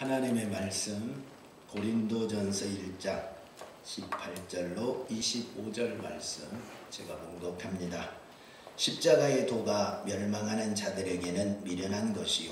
하나님의 말씀 고린도전서 1장 18절로 25절 말씀 제가 봉독합니다. 십자가의 도가 멸망하는 자들에게는 미련한 것이요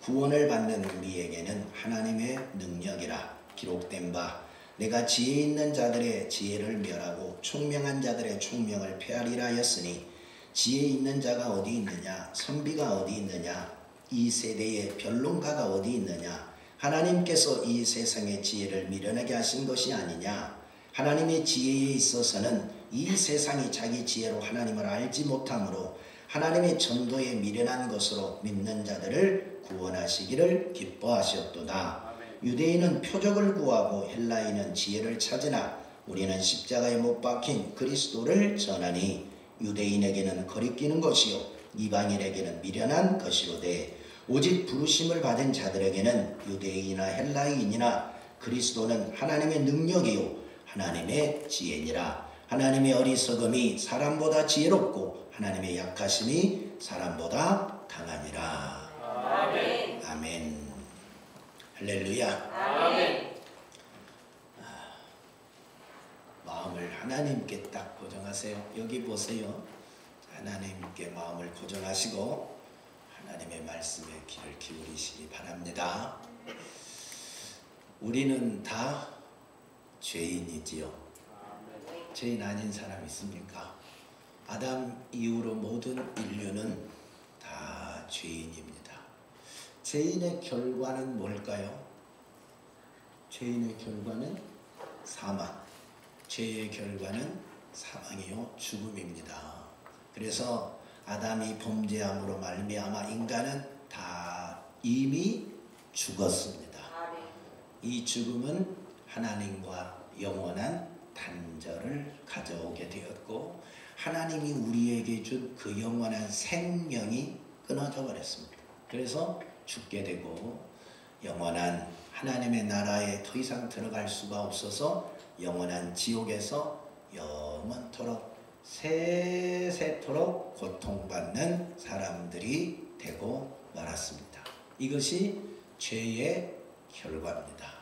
구원을 받는 우리에게는 하나님의 능력이라 기록된 바 내가 지혜 있는 자들의 지혜를 멸하고 총명한 자들의 총명을 폐하리라 하였으니 지혜 있는 자가 어디 있느냐 선비가 어디 있느냐 이 세대의 변론가가 어디 있느냐 하나님께서 이 세상의 지혜를 미련하게 하신 것이 아니냐 하나님의 지혜에 있어서는 이 세상이 자기 지혜로 하나님을 알지 못하므로 하나님의 전도에 미련한 것으로 믿는 자들을 구원하시기를 기뻐하셨도다. 유대인은 표적을 구하고 헬라인은 지혜를 찾으나 우리는 십자가에 못 박힌 그리스도를 전하니 유대인에게는 거리끼는 것이요 이방인에게는 미련한 것이로되 오직 부르심을 받은 자들에게는 유대인이나 헬라인이나 그리스도는 하나님의 능력이요 하나님의 지혜니라. 하나님의 어리석음이 사람보다 지혜롭고 하나님의 약하심이 사람보다 강하니라. 아멘. 아멘. 할렐루야. 아멘. 마음을 하나님께 딱 고정하세요. 여기 보세요. 하나님께 마음을 고정하시고 하나님의 말씀에 귀를 기울이시기 바랍니다. 우리는 다 죄인이지요. 죄인 아닌 사람 있습니까? 아담 이후로 모든 인류는 다 죄인입니다. 죄인의 결과는 뭘까요? 죄인의 결과는 사망. 죄의 결과는 사망이요 죽음입니다. 그래서 아담이 범죄함으로 말미암아 인간은 다 이미 죽었습니다. 이 죽음은 하나님과 영원한 단절을 가져오게 되었고 하나님이 우리에게 준 그 영원한 생명이 끊어져 버렸습니다. 그래서 죽게 되고 영원한 하나님의 나라에 더 이상 들어갈 수가 없어서 영원한 지옥에서 영원토록 세세토록 고통받는 사람들이 되고 말았습니다. 이것이 죄의 결과입니다.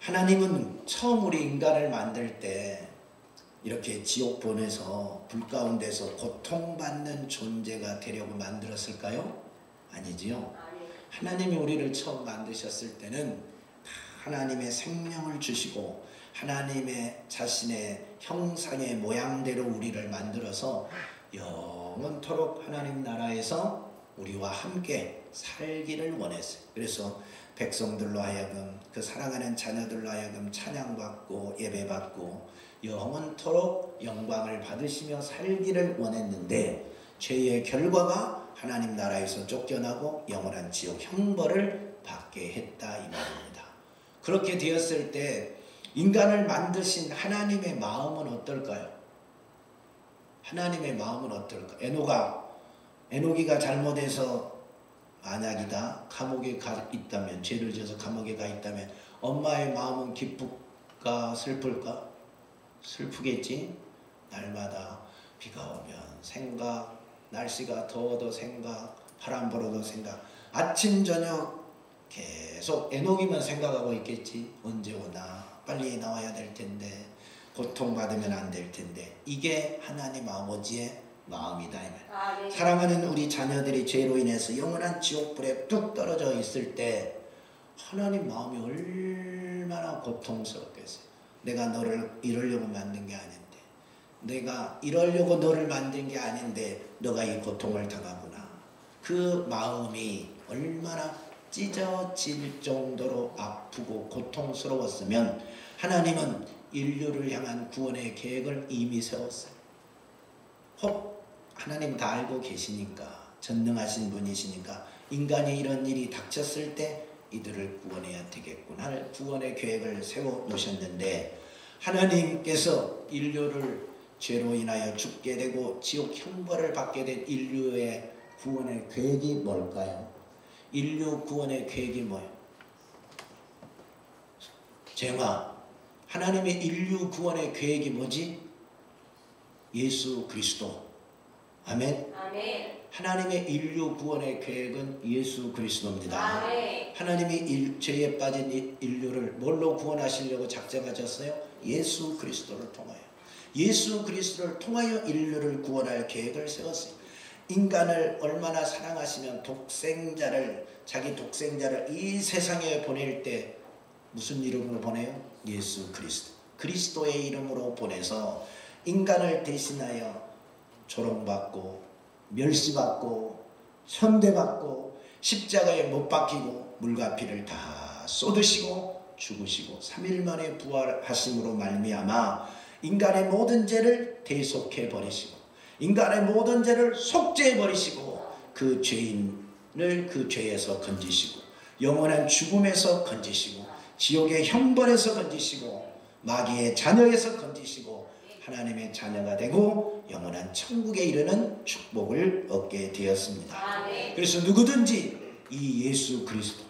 하나님은 처음 우리 인간을 만들 때 이렇게 지옥 보내서 불 가운데서 고통받는 존재가 되려고 만들었을까요? 아니지요. 하나님이 우리를 처음 만드셨을 때는 하나님의 생명을 주시고 하나님의 자신의 형상의 모양대로 우리를 만들어서 영원토록 하나님 나라에서 우리와 함께 살기를 원했어요. 그래서 백성들로 하여금 그 사랑하는 자녀들로 하여금 찬양받고 예배받고 영원토록 영광을 받으시며 살기를 원했는데 죄의 결과가 하나님 나라에서 쫓겨나고 영원한 지옥 형벌을 받게 했다 이 말입니다. 그렇게 되었을 때 인간을 만드신 하나님의 마음은 어떨까요? 하나님의 마음은 어떨까? 에녹이가 잘못해서 만약이다 감옥에 가 있다면 죄를 지어서 감옥에 가 있다면 엄마의 마음은 기쁠까 슬플까? 슬프겠지. 날마다 비가 오면 생각, 날씨가 더워도 생각, 바람 불어도 생각, 아침 저녁 계속 에녹이만 생각하고 있겠지. 언제 오나 빨리 나와야 될 텐데 고통받으면 안 될 텐데 이게 하나님 아버지의 마음이다. 네. 사랑하는 우리 자녀들이 죄로 인해서 영원한 지옥불에 뚝 떨어져 있을 때 하나님 마음이 얼마나 고통스럽겠어요. 내가 너를 이러려고 만든 게 아닌데 내가 이러려고 너를 만든 게 아닌데 너가 이 고통을 당하구나. 그 마음이 얼마나 찢어질 정도로 아프고 고통스러웠으면 하나님은 인류를 향한 구원의 계획을 이미 세웠어요. 혹 하나님 다 알고 계시니까 전능하신 분이시니까 인간이 이런 일이 닥쳤을 때 이들을 구원해야 되겠구나 하는 구원의 계획을 세워 놓으셨는데 하나님께서 인류를 죄로 인하여 죽게 되고 지옥 형벌을 받게 된 인류의 구원의 계획이 뭘까요? 인류 구원의 계획이 뭐예요? 정아, 하나님의 인류 구원의 계획이 뭐지? 예수 그리스도. 아멘. 아멘. 하나님의 인류 구원의 계획은 예수 그리스도입니다. 아멘. 하나님이 죄에 빠진 인류를 뭘로 구원하시려고 작정하셨어요? 예수 그리스도를 통하여. 예수 그리스도를 통하여 인류를 구원할 계획을 세웠어요. 인간을 얼마나 사랑하시면 자기 독생자를 이 세상에 보낼 때 무슨 이름으로 보내요? 예수 그리스도. 그리스도의 이름으로 보내서 인간을 대신하여 조롱받고 멸시받고 천대받고 십자가에 못 박히고 물과 피를 다 쏟으시고 죽으시고 3일 만에 부활하심으로 말미암아 인간의 모든 죄를 대속해 버리시고 인간의 모든 죄를 속죄해 버리시고 그 죄인을 그 죄에서 건지시고 영원한 죽음에서 건지시고 지옥의 형벌에서 건지시고 마귀의 자녀에서 건지시고 하나님의 자녀가 되고 영원한 천국에 이르는 축복을 얻게 되었습니다. 아멘. 그래서 누구든지 이 예수 그리스도,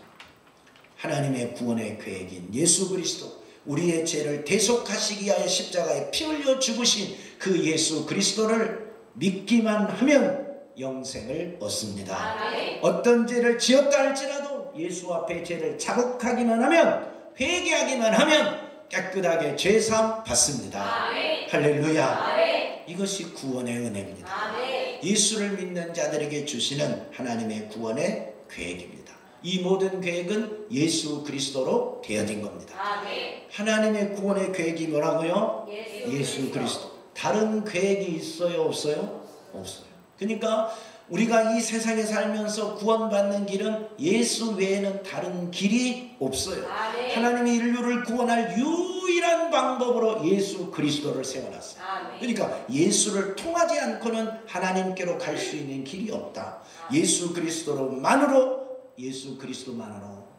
하나님의 구원의 계획인 예수 그리스도, 우리의 죄를 대속하시기 위하여 십자가에 피 흘려 죽으신 그 예수 그리스도를 믿기만 하면 영생을 얻습니다. 아멘. 어떤 죄를 지었다 할지라도 예수 앞에 죄를 자복하기만 하면, 회개하기만 하면 깨끗하게 죄사함 받습니다. 아멘. 할렐루야. 아멘. 이것이 구원의 은혜입니다. 아멘. 예수를 믿는 자들에게 주시는 하나님의 구원의 계획입니다. 이 모든 계획은 예수 그리스도로 되어진 겁니다. 아멘. 하나님의 구원의 계획이 뭐라고요? 예수 그리스도. 다른 계획이 있어요? 없어요? 없어요. 그러니까 우리가 이 세상에 살면서 구원받는 길은 예수 외에는 다른 길이 없어요. 아멘. 하나님이 인류를 구원할 유일한 방법으로 예수 그리스도를 세워놨어요. 아멘. 그러니까 예수를 통하지 않고는 하나님께로 갈 수 있는 길이 없다. 예수 그리스도만으로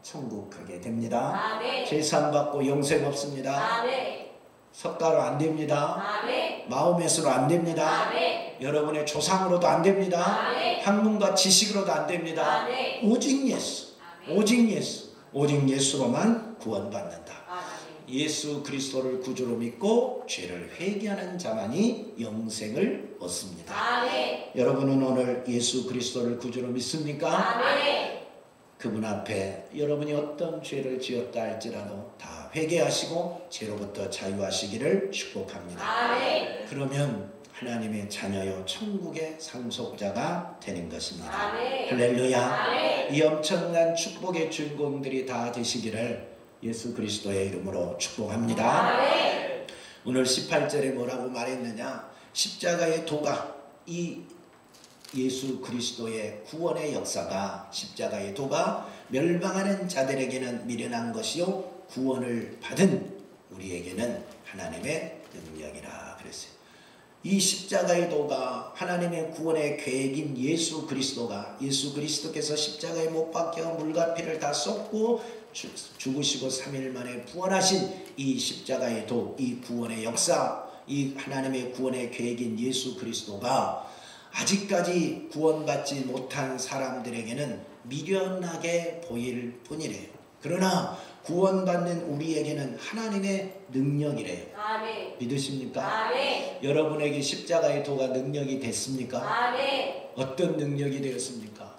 천국 가게 됩니다. 아멘. 제사 안 받고 영생 없습니다. 아멘. 석가로 안 됩니다. 아멘. 마음에서로 안 됩니다. 아멘. 여러분의 조상으로도 안 됩니다. 아멘. 학문과 지식으로도 안 됩니다. 아멘. 오직 예수, 아멘. 오직 예수로만 구원받는다. 아멘. 예수 그리스도를 구주로 믿고 죄를 회개하는 자만이 영생을 얻습니다. 아멘. 여러분은 오늘 예수 그리스도를 구주로 믿습니까? 아멘. 그분 앞에 여러분이 어떤 죄를 지었다 할지라도 다 회개하시고 죄로부터 자유하시기를 축복합니다. 아멘. 그러면 하나님의 자녀요 천국의 상속자가 되는 것입니다. 아멘. 할렐루야. 아멘. 이 엄청난 축복의 주인공들이 다 되시기를 예수 그리스도의 이름으로 축복합니다. 아멘. 오늘 18절에 뭐라고 말했느냐? 십자가의 도가, 이 예수 그리스도의 구원의 역사가, 십자가의 도가 멸망하는 자들에게는 미련한 것이요 구원을 받은 우리에게는 하나님의 능력이라 그랬어요. 이 십자가의 도가 하나님의 구원의 계획인 예수 그리스도께서 십자가에 못 박혀 물과 피를 다 쏟고 죽으시고 3일 만에 부활하신 이 십자가의 도, 이 구원의 역사, 이 하나님의 구원의 계획인 예수 그리스도가 아직까지 구원받지 못한 사람들에게는 미련하게 보일 뿐이래요. 그러나 구원받는 우리에게는 하나님의 능력이래요. 아멘. 믿으십니까? 아멘. 여러분에게 십자가의 도가 능력이 됐습니까? 아멘. 어떤 능력이 되었습니까?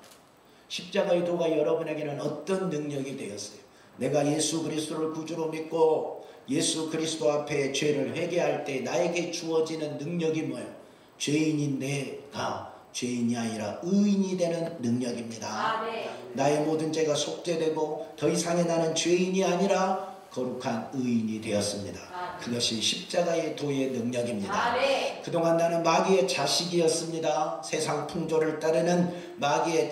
십자가의 도가 여러분에게는 어떤 능력이 되었어요? 내가 예수 그리스도를 구주로 믿고 예수 그리스도 앞에 죄를 회개할 때 나에게 주어지는 능력이 뭐예요? 죄인인 내가 죄인이 아니라 의인이 되는 능력입니다. 아멘. 나의 모든 죄가 속죄되고 더 이상의 나는 죄인이 아니라 거룩한 의인이 되었습니다. 아멘. 그것이 십자가의 도의 능력입니다. 아멘. 그동안 나는 마귀의 자식이었습니다. 세상 풍조를 따르는 마귀의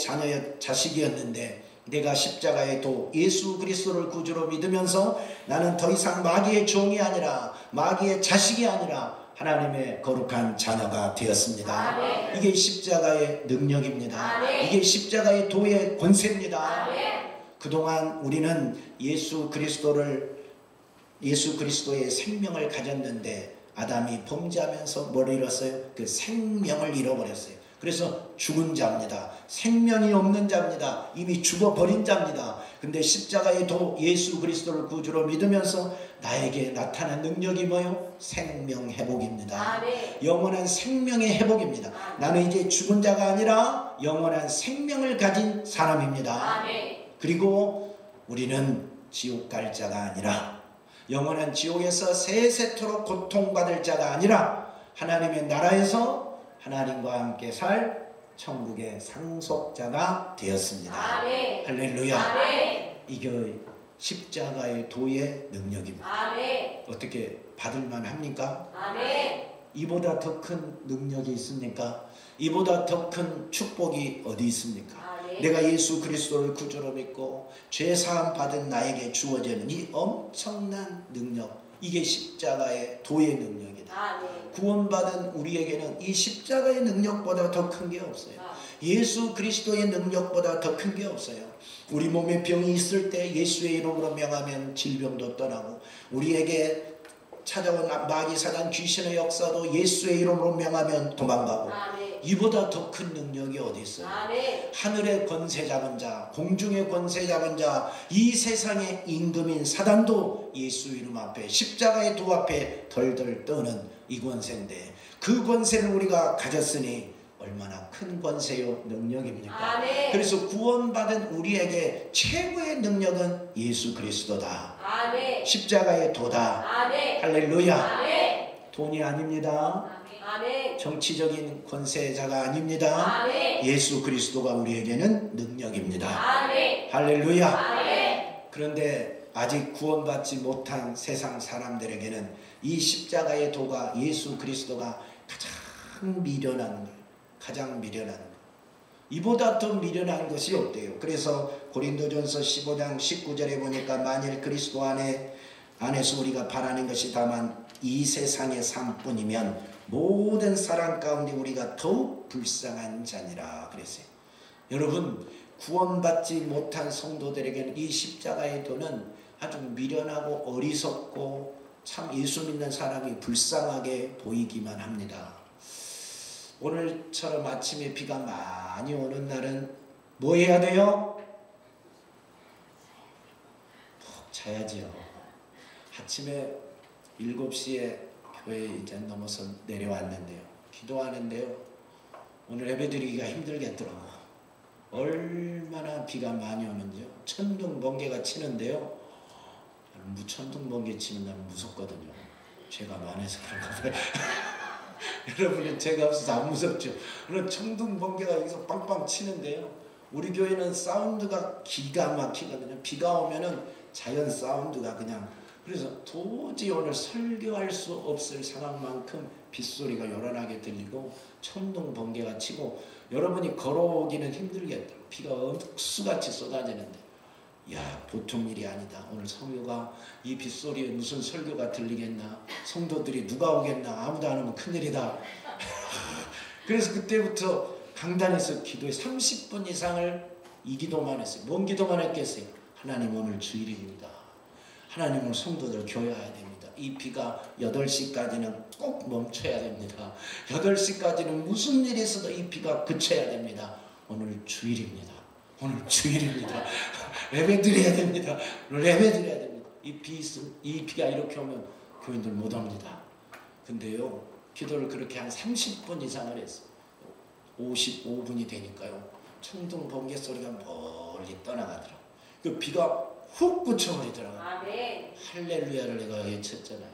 자식이었는데 내가 십자가의 도 예수 그리스도를 구주로 믿으면서 나는 더 이상 마귀의 종이 아니라 마귀의 자식이 아니라 하나님의 거룩한 자녀가 되었습니다. 아멘. 이게 십자가의 능력입니다. 아멘. 이게 십자가의 도의 권세입니다. 아멘. 그동안 우리는 예수 그리스도의 생명을 가졌는데 아담이 범죄하면서 뭘 잃었어요? 그 생명을 잃어버렸어요. 그래서 죽은 자입니다. 생명이 없는 자입니다. 이미 죽어버린 자입니다. 근데 십자가의 도 예수 그리스도를 구주로 믿으면서 나에게 나타난 능력이 뭐요? 생명 회복입니다. 아멘. 영원한 생명의 회복입니다. 나는 이제 죽은 자가 아니라 영원한 생명을 가진 사람입니다. 아멘. 그리고 우리는 지옥 갈 자가 아니라 영원한 지옥에서 세세토록 고통받을 자가 아니라 하나님의 나라에서 하나님과 함께 살 천국의 상속자가 되었습니다. 아멘. 할렐루야. 아멘. 이게 십자가의 도의 능력입니다. 아멘. 어떻게 받을만 합니까? 아멘. 이보다 더 큰 능력이 있습니까? 이보다 더 큰 축복이 어디 있습니까? 아멘. 내가 예수 그리스도를 구주로 믿고 죄 사함 받은 나에게 주어지는 이 엄청난 능력, 이게 십자가의 도의 능력이다. 아멘. 구원받은 우리에게는 이 십자가의 능력보다 더 큰 게 없어요. 예수 그리스도의 능력보다 더 큰 게 없어요. 우리 몸에 병이 있을 때 예수의 이름으로 명하면 질병도 떠나고, 우리에게 찾아온 마귀 사단 귀신의 역사도 예수의 이름으로 명하면 도망가고, 아멘. 이보다 더 큰 능력이 어디 있어요? 아멘. 하늘의 권세 잡은 자, 공중의 권세 잡은 자, 이 세상의 임금인 사단도 예수 이름 앞에, 십자가의 도 앞에 덜덜 떠는 이 권세인데, 그 권세를 우리가 가졌으니 얼마나 큰 권세요, 능력입니까? 아멘. 그래서 구원받은 우리에게 최고의 능력은 예수 그리스도다. 아멘. 십자가의 도다. 아멘. 할렐루야. 아멘. 돈이 아닙니다. 아멘. 정치적인 권세자가 아닙니다. 아멘. 예수 그리스도가 우리에게는 능력입니다. 아멘. 할렐루야. 아멘. 그런데 아직 구원받지 못한 세상 사람들에게는 이 십자가의 도가, 예수 그리스도가 가장 미련한 거예요. 가장 미련한 것. 이보다 더 미련한 것이 없대요. 그래서 고린도전서 15장 19절에 보니까 만일 그리스도 안에서 우리가 바라는 것이 다만 이 세상의 삶뿐이면 모든 사람 가운데 우리가 더욱 불쌍한 자니라 그랬어요. 여러분, 구원받지 못한 성도들에게는 이 십자가의 도는 아주 미련하고 어리석고 참 예수 믿는 사람이 불쌍하게 보이기만 합니다. 오늘처럼 아침에 비가 많이 오는 날은 뭐 해야 돼요? 푹 자야지요. 아침에 7시에 교회에 이제 넘어서 내려왔는데요. 기도하는데요. 오늘 예배드리기가 힘들겠더라고요. 얼마나 비가 많이 오는지요. 천둥 번개가 치는데요. 무천둥 번개 치면 나는 무섭거든요. 죄가 많아서 그런가 봐요. 여러분은 죄가 없어서 안 무섭죠. 그런 천둥 번개가 여기서 빵빵 치는데요. 우리 교회는 사운드가 기가 막히거든요. 비가 오면은 자연 사운드가 그냥, 그래서 도저히 오늘 설교할 수 없을 상황만큼 빗소리가 요란하게 들리고 천둥 번개가 치고 여러분이 걸어오기는 힘들겠다. 비가 억수같이 쏟아지는데, 야, 보통 일이 아니다. 오늘 성교가 이 빗소리에 무슨 설교가 들리겠나? 성도들이 누가 오겠나? 아무도 안 오면 큰일이다. 그래서 그때부터 강단에서 기도에 30분 이상을 이 기도만 했어요. 뭔 기도만 했겠어요? 하나님, 오늘 주일입니다. 하나님, 오늘 성도들 교회 와야 됩니다. 이 비가 8시까지는 꼭 멈춰야 됩니다. 8시까지는 무슨 일이 있어도 이 비가 그쳐야 됩니다. 오늘 주일입니다. 오늘 주일입니다. 예배 드려야 됩니다. 예배 드려야 됩니다. 이 비가 이렇게 오면 교인들 못 옵니다. 근데요, 기도를 그렇게 한 30분 이상을 했어요. 55분이 되니까요, 천둥 번개 소리가 멀리 떠나가더라고요. 그 비가 훅 그쳐버리더라고요. 아멘. 할렐루야를 내가 외쳤잖아요.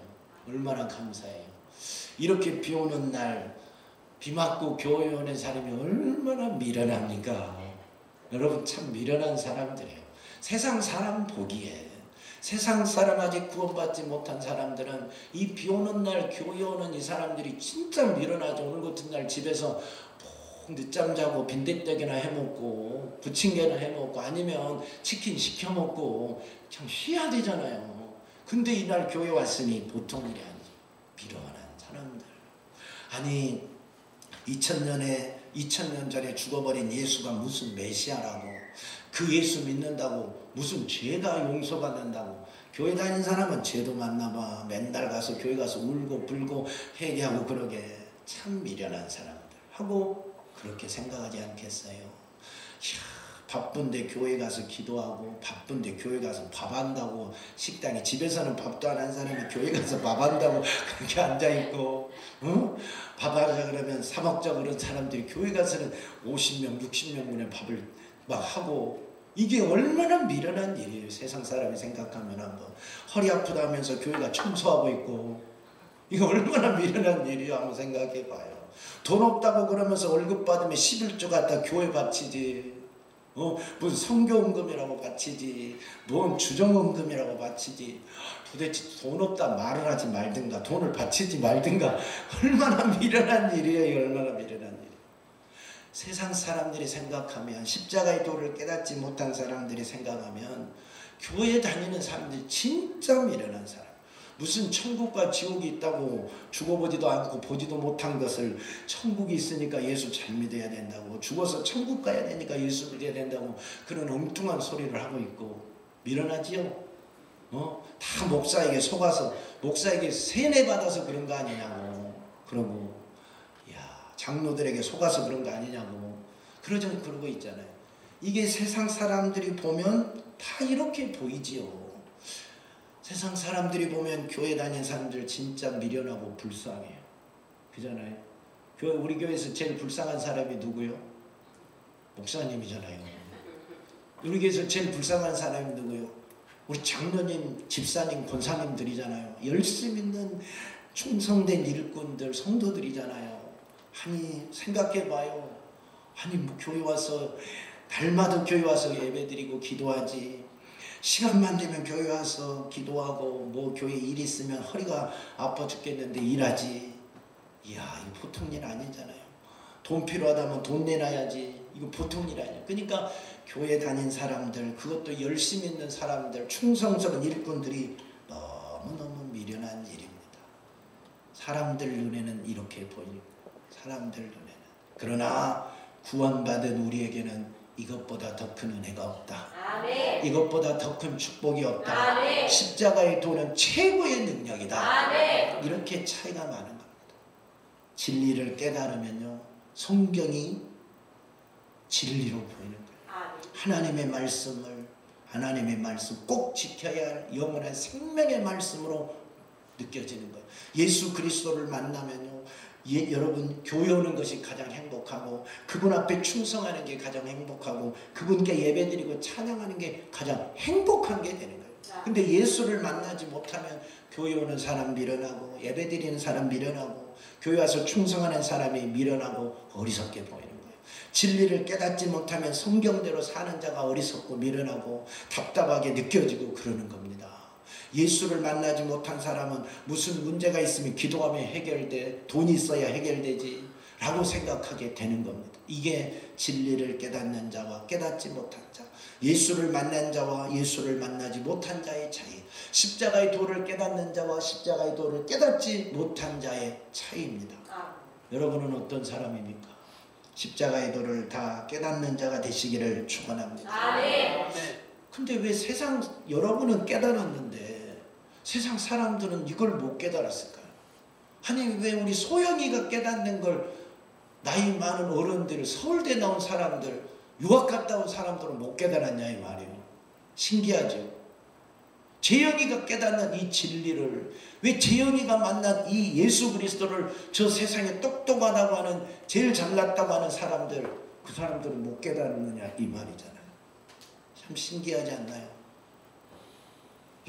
얼마나 감사해요. 이렇게 비 오는 날, 비 맞고 교회 오는 사람이 얼마나 미련합니까? 여러분, 참 미련한 사람들이에요. 세상 사람 보기에, 세상 사람 아직 구원받지 못한 사람들은 이 비 오는 날 교회 오는 이 사람들이 진짜 미련하죠. 오늘 같은 날 집에서 늦잠 자고 빈대떡이나 해먹고 부침개나 해먹고 아니면 치킨 시켜 먹고 참 쉬어야 되잖아요. 근데 이날 교회 왔으니 보통 일이 아니죠. 미련한 사람들. 아니, 2000년 전에 죽어버린 예수가 무슨 메시아라고, 그 예수 믿는다고 무슨 죄가 용서받는다고. 교회 다니는 사람은 죄도 많나봐. 맨날 가서 교회 가서 울고 불고 회개하고 그러게. 참 미련한 사람들 하고 그렇게 생각하지 않겠어요? 이야, 바쁜데 교회 가서 기도하고 바쁜데 교회 가서 밥 한다고 식당에 집에서는 밥도 안 한 사람이 교회 가서 밥 한다고 그렇게 앉아있고 밥 하자 그러면 사 먹자 그런 사람들이 교회 가서는 50명 60명분의 밥을 막 하고 이게 얼마나 미련한 일이에요. 세상 사람이 생각하면 한번 허리 아프다 하면서 교회가 청소하고 있고 이거 얼마나 미련한 일이야 한번 생각해 봐요. 돈 없다고 그러면서 월급 받으면 11조 갖다 교회 바치지 무슨 성교헌금이라고 바치지 뭔 주정헌금이라고 바치지 도대체 돈 없다 말을 하지 말든가 돈을 바치지 말든가 얼마나 미련한 일이에요. 이거 얼마나 미련한 일이에요. 세상 사람들이 생각하면 십자가의 도를 깨닫지 못한 사람들이 생각하면 교회 다니는 사람들이 진짜 미련한 사람 무슨 천국과 지옥이 있다고 죽어보지도 않고 보지도 못한 것을 천국이 있으니까 예수 잘 믿어야 된다고 죽어서 천국 가야 되니까 예수 믿어야 된다고 그런 엉뚱한 소리를 하고 있고 미련하지요. 다 목사에게 속아서 목사에게 세뇌받아서 그런 거 아니냐고 그러고 장로들에게 속아서 그런 거 아니냐고 그러고 있잖아요. 이게 세상 사람들이 보면 다 이렇게 보이지요. 세상 사람들이 보면 교회 다니는 사람들 진짜 미련하고 불쌍해요. 그잖아요. 우리 교회에서 제일 불쌍한 사람이 누구요? 목사님이잖아요. 우리 교회에서 제일 불쌍한 사람이 누구요? 우리 장로님, 집사님, 권사님들이잖아요. 열심 있는 충성된 일꾼들, 성도들이잖아요. 아니 생각해봐요. 아니 뭐 교회 와서 날마다 교회 와서 예배드리고 기도하지 시간만 되면 교회 와서 기도하고 뭐 교회 일 있으면 허리가 아파 죽겠는데 일하지. 이야 이거 보통 일 아니잖아요. 돈 필요하다면 돈 내놔야지. 이거 보통 일 아니에요. 그러니까 교회 다닌 사람들 그것도 열심히 있는 사람들 충성스러운 일꾼들이 너무너무 미련한 일입니다. 사람들 눈에는 이렇게 보이고 사람들 눈에는 그러나 구원받은 우리에게는 이것보다 더 큰 은혜가 없다. 아멘. 이것보다 더 큰 축복이 없다. 아멘. 십자가의 도는 최고의 능력이다. 아멘. 이렇게 차이가 많은 겁니다. 진리를 깨달으면요 성경이 진리로 보이는 거예요. 아멘. 하나님의 말씀 꼭 지켜야 할 영원한 생명의 말씀으로 느껴지는 거예요. 예수 그리스도를 만나면요 여러분 교회 오는 것이 가장 행복하고 그분 앞에 충성하는 게 가장 행복하고 그분께 예배드리고 찬양하는 게 가장 행복한 게 되는 거예요. 근데 예수를 만나지 못하면 교회 오는 사람 미련하고 예배드리는 사람 미련하고 교회 와서 충성하는 사람이 미련하고 어리석게 보이는 거예요. 진리를 깨닫지 못하면 성경대로 사는 자가 어리석고 미련하고 답답하게 느껴지고 그러는 겁니다. 예수를 만나지 못한 사람은 무슨 문제가 있으면 기도하면 해결돼 돈이 있어야 해결되지 라고 생각하게 되는 겁니다. 이게 진리를 깨닫는 자와 깨닫지 못한 자 예수를 만난 자와 예수를 만나지 못한 자의 차이 십자가의 도를 깨닫는 자와 십자가의 도를 깨닫지 못한 자의 차이입니다. 여러분은 어떤 사람입니까? 십자가의 도를 다 깨닫는 자가 되시기를 축원합니다. 아멘. 근데 왜 여러분은 깨달았는데 세상 사람들은 이걸 못 깨달았을까요? 아니 왜 우리 소영이가 깨닫는 걸 나이 많은 어른들 서울대 나온 사람들 유학 갔다 온 사람들은 못 깨달았냐 이 말이에요. 신기하죠. 재영이가 깨닫는 이 진리를 왜 재영이가 만난 이 예수 그리스도를 저 세상에 똑똑하다고 하는 제일 잘났다고 하는 사람들 그 사람들은 못 깨닫느냐 이 말이잖아요. 참 신기하지 않나요?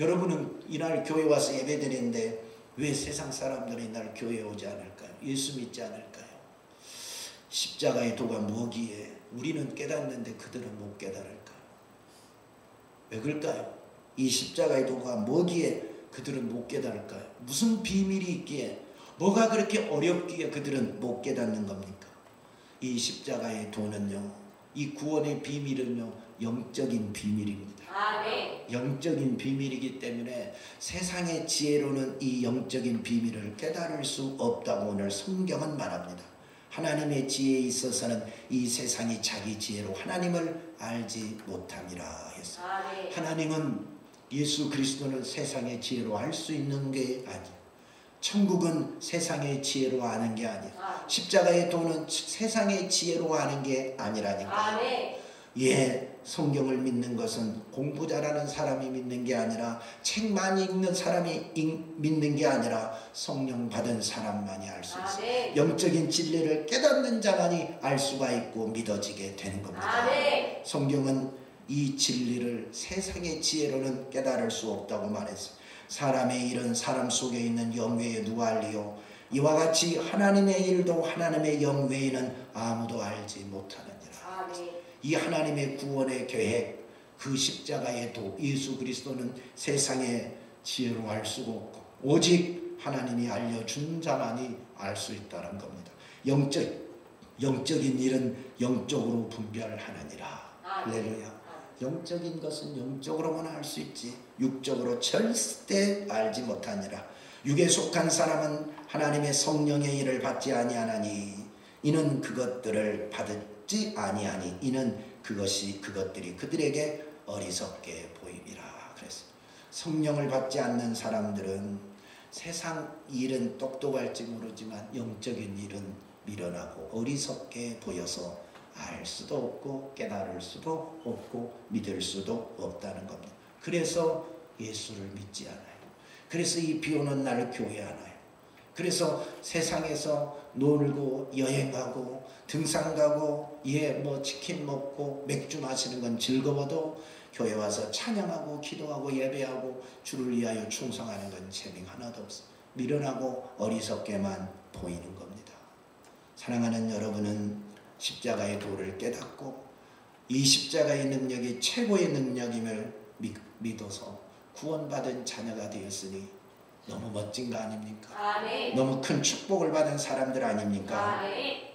여러분은 이날 교회 와서 예배드리는데 왜 세상 사람들이 이날 교회에 오지 않을까요? 예수 믿지 않을까요? 십자가의 도가 뭐기에 우리는 깨닫는데 그들은 못 깨달을까요? 왜 그럴까요? 이 십자가의 도가 뭐기에 그들은 못 깨달을까요? 무슨 비밀이 있기에 뭐가 그렇게 어렵기에 그들은 못 깨닫는 겁니까? 이 십자가의 도는요 이 구원의 비밀은요 영적인 비밀입니다. 아멘. 영적인 비밀이기 때문에 세상의 지혜로는 이 영적인 비밀을 깨달을 수 없다고 오늘 성경은 말합니다. 하나님의 지혜에 있어서는 이 세상이 자기 지혜로 하나님을 알지 못함이라 했어요. 아멘. 하나님은 예수 그리스도는 세상의 지혜로 알 수 있는 게 아니에요. 천국은 세상의 지혜로 아는 게 아니에요. 십자가의 도는 세상의 지혜로 아는 게 아니라니까요. 아멘. 예, 성경을 믿는 것은 공부 잘하는 사람이 믿는 게 아니라 책 많이 읽는 사람이 믿는 게 아니라 성령 받은 사람만이 알 수 있어요. 영적인 진리를 깨닫는 자만이 알 수가 있고 믿어지게 되는 겁니다. 성경은 이 진리를 세상의 지혜로는 깨달을 수 없다고 말했어요. 사람의 일은 사람 속에 있는 영 외에 누가 알리요? 이와 같이 하나님의 일도 하나님의 영 외에는 아무도 알지 못하느니라. 이 하나님의 구원의 계획, 그 십자가의 도, 예수 그리스도는 세상의 지혜로 알 수가 없고 오직 하나님이 알려준 자만이 알 수 있다는 겁니다. 영적인 일은 영적으로 분별하느니라. 할렐루야. 영적인 것은 영적으로만 알 수 있지 육적으로 절대 알지 못하니라. 육에 속한 사람은 하나님의 성령의 일을 받지 아니하나니 이는 그것들을 받지 아니하니 이는 그것들이 그들에게 어리석게 보임이라. 그래서 성령을 받지 않는 사람들은 세상 일은 똑똑할지 모르지만 영적인 일은 미련하고 어리석게 보여서 알 수도 없고 깨달을 수도 없고 믿을 수도 없다는 겁니다. 그래서 예수를 믿지 않아요. 그래서 이 비오는 날 교회 안 와요. 그래서 세상에서 놀고 여행하고 등산 가고 치킨 먹고 맥주 마시는 건 즐거워도 교회 와서 찬양하고 기도하고 예배하고 주를 위하여 충성하는 건 재미가 하나도 없어. 미련하고 어리석게만 보이는 겁니다. 사랑하는 여러분은 십자가의 도를 깨닫고 이 십자가의 능력이 최고의 능력임을 믿어서 구원받은 자녀가 되었으니 너무 멋진 거 아닙니까? 너무 큰 축복을 받은 사람들 아닙니까?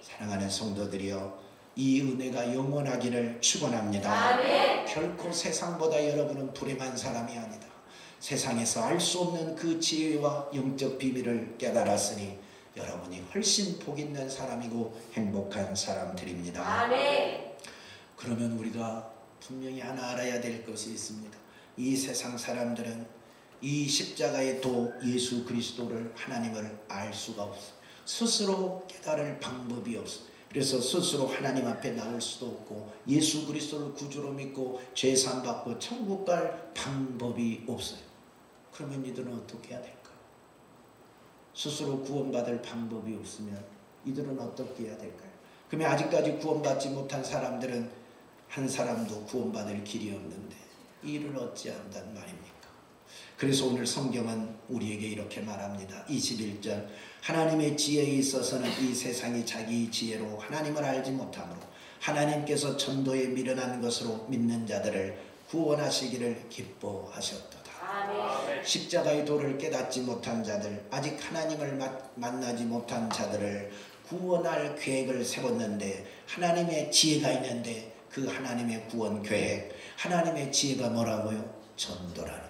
사랑하는 성도들이여, 이 은혜가 영원하기를 축원합니다. 결코 세상보다 여러분은 불행한 사람이 아니다. 세상에서 알 수 없는 그 지혜와 영적 비밀을 깨달았으니 여러분이 훨씬 복 있는 사람이고 행복한 사람들입니다. 그러면 우리가 분명히 하나 알아야 될 것이 있습니다. 이 세상 사람들은 이 십자가의 도 예수 그리스도를 하나님을 알 수가 없어. 스스로 깨달을 방법이 없어. 그래서 스스로 하나님 앞에 나올 수도 없고 예수 그리스도를 구주로 믿고 죄사함 받고 천국 갈 방법이 없어요. 그러면 이들은 어떻게 해야 될까요? 스스로 구원받을 방법이 없으면 이들은 어떻게 해야 될까요? 그러면 아직까지 구원받지 못한 사람들은 한 사람도 구원받을 길이 없는데 이를 어찌한단 말입니까? 그래서 오늘 성경은 우리에게 이렇게 말합니다. 21절, 하나님의 지혜에 있어서는 이 세상이 자기 지혜로 하나님을 알지 못하므로 하나님께서 천도에 미련한 것으로 믿는 자들을 구원하시기를 기뻐하셨도다. 십자가의 도를 깨닫지 못한 자들, 아직 하나님을 만나지 못한 자들을 구원할 계획을 세웠는데 하나님의 지혜가 있는데 그 하나님의 구원 계획, 하나님의 지혜가 뭐라고요? 전도라는 것.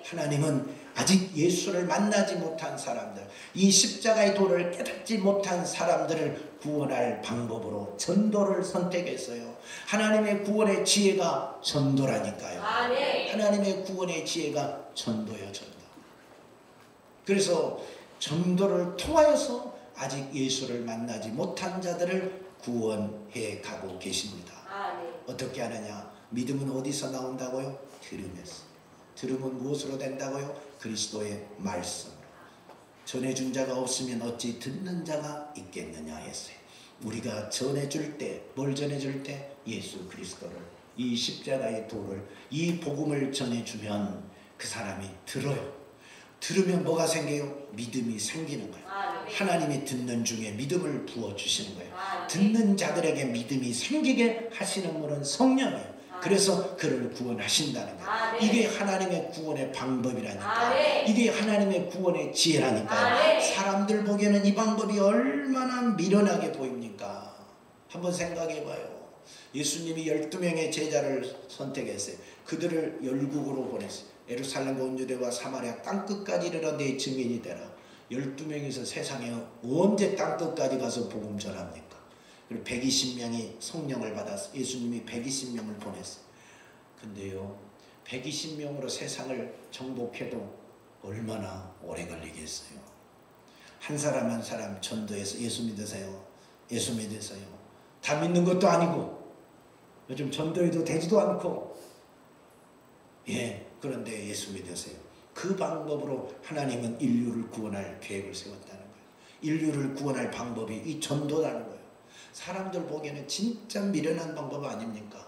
하나님은 아직 예수를 만나지 못한 사람들, 이 십자가의 도를 깨닫지 못한 사람들을 구원할 방법으로 전도를 선택했어요. 하나님의 구원의 지혜가 전도라니까요. 하나님의 구원의 지혜가 전도요, 전도. 그래서 전도를 통하여서 아직 예수를 만나지 못한 자들을 구원해 가고 계십니다. 어떻게 하느냐? 믿음은 어디서 나온다고요? 들음에서. 들음은 무엇으로 된다고요? 그리스도의 말씀으로. 전해준 자가 없으면 어찌 듣는 자가 있겠느냐 했어요. 우리가 전해줄 때, 뭘 전해줄 때? 예수 그리스도를, 이 십자가의 도를, 이 복음을 전해주면 그 사람이 들어요. 들으면 뭐가 생겨요? 믿음이 생기는 거예요. 하나님이 듣는 중에 믿음을 부어주시는 거예요. 듣는 자들에게 믿음이 생기게 하시는 분은 성령이에요. 그래서 그를 구원하신다는 거예요. 이게 하나님의 구원의 방법이라니까요. 이게 하나님의 구원의 지혜라니까요. 사람들 보기에는 이 방법이 얼마나 미련하게 보입니까? 한번 생각해봐요. 예수님이 12명의 제자를 선택했어요. 그들을 열국으로 보냈어요. 예루살렘과 온 유대와 사마리아 땅끝까지 이르러 내 증인이 되라. 12명이서 세상에 언제 땅끝까지 가서 복음 전합니까? 그리고 120명이 성령을 받아서 예수님이 120명을 보냈어요. 근데요, 120명으로 세상을 정복해도 얼마나 오래 걸리겠어요? 한 사람 한 사람 전도해서 예수 믿으세요. 예수 믿으세요. 다 믿는 것도 아니고 요즘 전도해도 되지도 않고. 그런데 예수 믿으세요. 그 방법으로 하나님은 인류를 구원할 계획을 세웠다는 거예요. 인류를 구원할 방법이 이 전도라는 거예요. 사람들 보기에는 진짜 미련한 방법 아닙니까?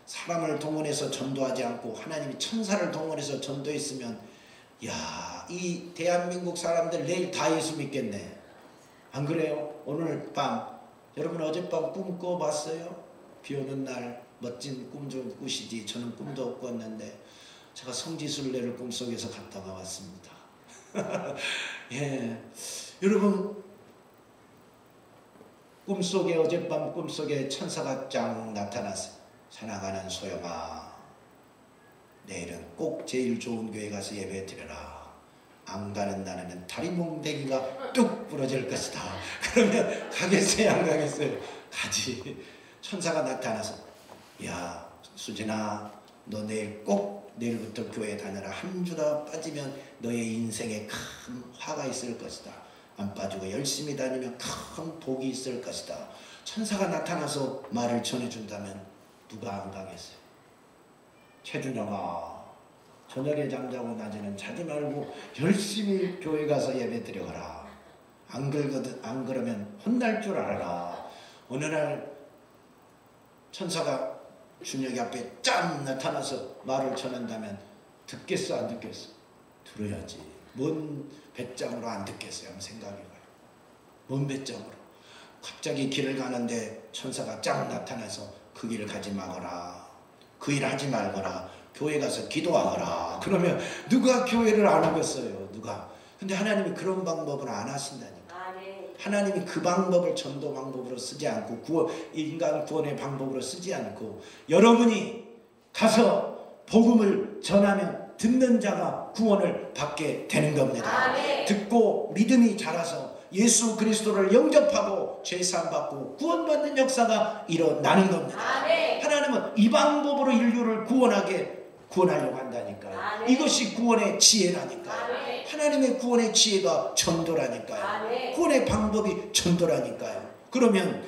사람을 동원해서 전도하지 않고 하나님이 천사를 동원해서 전도했으면 이 대한민국 사람들 내일 다 예수 믿겠네. 안 그래요? 오늘 밤 여러분 어젯밤 꿈 꿔봤어요? 비 오는 날 멋진 꿈 좀 꾸시지. 저는 꿈도 꿨는데 제가 성지순례를 꿈속에서 갔다가 왔습니다. 여러분 꿈속에 어젯밤 꿈속에 천사가 쫙 나타났어요. 사랑하는 소영아, 내일은 꼭 제일 좋은 교회 가서 예배 드려라. 안 가는 날에는 다리 몽댕이가 뚝 부러질 것이다. 그러면 가겠어요 안 가겠어요? 가지. 천사가 나타나서 수진아, 너 내일부터 교회 다녀라. 한 주도 빠지면 너의 인생에 큰 화가 있을 것이다. 안 빠지고 열심히 다니면 큰 복이 있을 것이다. 천사가 나타나서 말을 전해준다면 누가 안 가겠어요? 최준영아, 저녁에 잠자고 낮에는 자지 말고 열심히 교회 가서 예배 드려라. 안 그러면 혼날 줄 알아라. 어느 날 천사가 준혁이 앞에 짠 나타나서 말을 전한다면 듣겠어 안 듣겠어? 들어야지. 뭔 배짱으로 안 듣겠어요? 한번 생각해봐요. 뭔 배짱으로? 갑자기 길을 가는데 천사가 쫙 나타나서 그 길을 가지 마거라. 그 일 하지 말거라. 교회 가서 기도하거라. 그러면 누가 교회를 안 하겠어요? 누가? 근데 하나님이 그런 방법을 안 하신다니까. 하나님이 그 방법을 전도 방법으로 쓰지 않고 인간 구원의 방법으로 쓰지 않고 여러분이 가서 복음을 전하면 듣는 자가 구원을 받게 되는 겁니다. 듣고 믿음이 자라서 예수 그리스도를 영접하고 죄사함 받고 구원받는 역사가 일어나는 겁니다. 하나님은 이 방법으로 인류를 구원하려고 한다니까요. 이것이 구원의 지혜라니까요. 하나님의 구원의 지혜가 전도라니까요. 구원의 방법이 전도라니까요. 그러면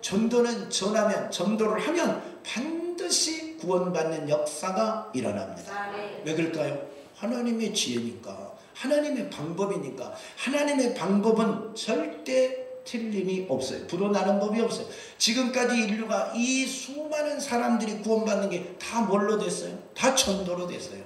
전도를 하면 반드시 구원받는 역사가 일어납니다. 왜 그럴까요? 하나님의 지혜니까, 하나님의 방법이니까. 하나님의 방법은 절대 틀림이 없어요. 불어나는 법이 없어요. 지금까지 인류가 이 수많은 사람들이 구원받는 게 다 뭘로 됐어요? 다 전도로 됐어요.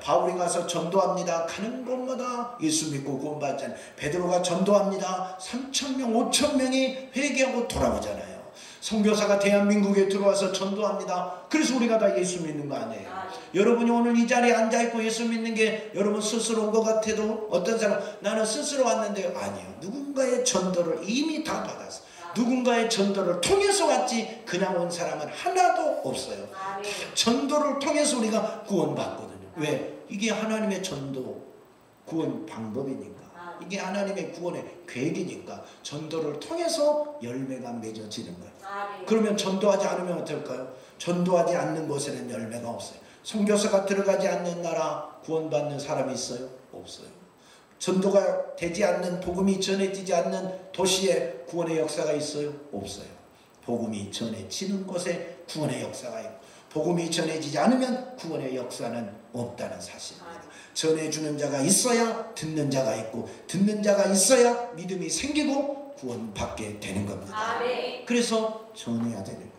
바울이 가서 전도합니다. 가는 곳마다 예수 믿고 구원받잖아요. 베드로가 전도합니다. 3,000명, 5,000명이 회개하고 돌아오잖아요. 선교사가 대한민국에 들어와서 전도합니다. 그래서 우리가 다 예수 믿는 거 아니에요? 여러분이 오늘 이 자리에 앉아있고 예수 믿는 게 여러분 스스로 온 것 같아도 어떤 사람 나는 스스로 왔는데 아니에요. 누군가의 전도를 이미 다 받았어. 누군가의 전도를 통해서 왔지 그냥 온 사람은 하나도 없어요. 다 전도를 통해서 우리가 구원받거든요. 왜? 이게 하나님의 전도 구원 방법이니까. 이게 하나님의 구원의 계획이니까 전도를 통해서 열매가 맺어지는 거예요. 그러면 전도하지 않으면 어떨까요? 전도하지 않는 곳에는 열매가 없어요. 선교사가 들어가지 않는 나라 구원받는 사람이 있어요? 없어요. 전도가 되지 않는, 복음이 전해지지 않는 도시에 구원의 역사가 있어요? 없어요. 복음이 전해지는 곳에 구원의 역사가 있고 복음이 전해지지 않으면 구원의 역사는 없다는 사실입니다. 전해주는 자가 있어야 듣는 자가 있고 듣는 자가 있어야 믿음이 생기고 구원받게 되는 겁니다. 그래서 전해야 되는 거예요.